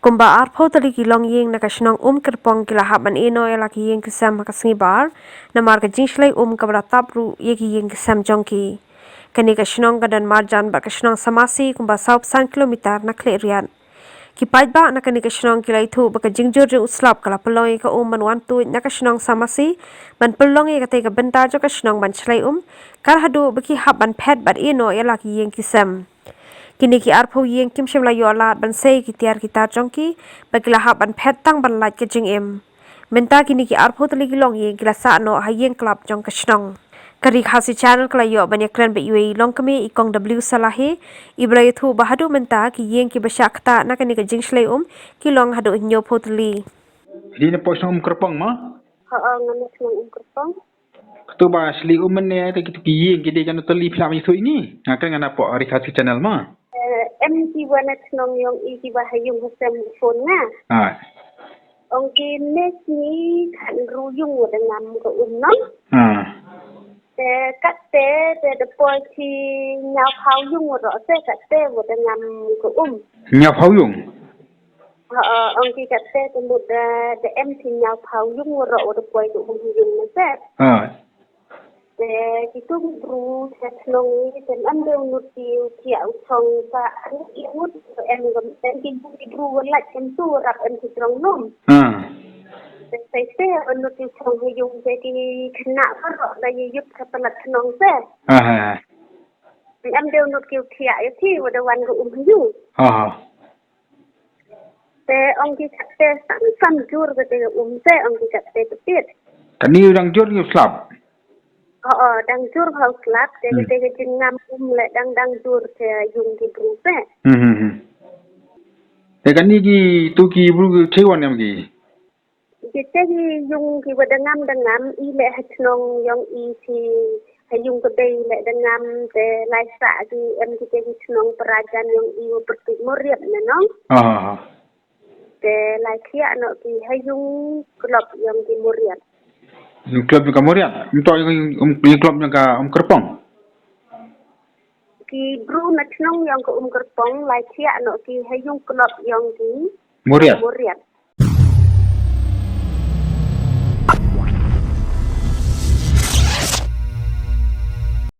Kumba arpo tali kilong ying na kasinong Umkyrpong kilahaban ino ela ki ying kisam makasngibar na marga Shlei kabra tapru ye ki ying kisam jongki. Kani kasinong kadan marjan ba kasinong samasi kumba saup 1 kilometer na klerian. Kipait ba na kani kasinong kilai thu ba ka jingjur je uslap kala pelong ka man wan tu na kasinong samasi ban pelong ye kate ka benta jo kasinong ban Shlei kar hadu baki hap ban phet bat ino ela ki ying kisam. Kini ki arpo yeng kim shim la yo alat ban sei ki tiar kita jongki bagila hap ban phet tang ban lat ke jing em menta kini ki arpo tali ki long yeng kila sa no ha yeng klap jong kashnong RiKhasi channel kala yo ban yakran be UAE long kami ikong W salahi ibrai thu bahadu menta ki yeng ki basyak ta na kani ka jing Shlei ki long hadu nyo photli Di na po sa Umkyrpong mo? Oo, nganak ng Umkyrpong. Ito ba, Shlei man na kita piye, kita kan tali pila mi ini. Akan ngana po RiKhasi channel mo? Em ki wanak ng yung iki bahayong hasam phone nga. Ah. Ang kinek ni kan ruyung dengan ko no. Ah. Kat te depoy ki nyao phao yung ro se kat te dengan ko Nyao phao yung. Ang ki kat te mud de em ki nyao phao yung ro depoy ko yung na se. Ah. Kita buru senang ni senang dia nuti tiap usang sa ikut em kita buru like tentu rap em terang nom. Saya nuti usang hujung jadi kena perok lagi yup kepelat senang saya. Em dia nuti tiap itu pada wan ke hujung. Saya orang kita sam jur ketika saya orang kita tepat. Kani orang jur ni slap. Đang jur hau slap tega jengam le đang jur ke yung di brupe. Tega ni ki tu ki bru chewan yang ki. Kita ki yung ki dengam i le hatnong yang i si yung ke dei le dengam te lai sa ki em kita ki tnong perajan yang i perti moriap na nong. Te lai kia no ki hayung klub yang ki moriap. Yung club yung kamorian, yung club yung ka Umkyrpong. Ki bru na tnong yang ka Umkyrpong lai kia no ki hayung klub yang ki Moriat.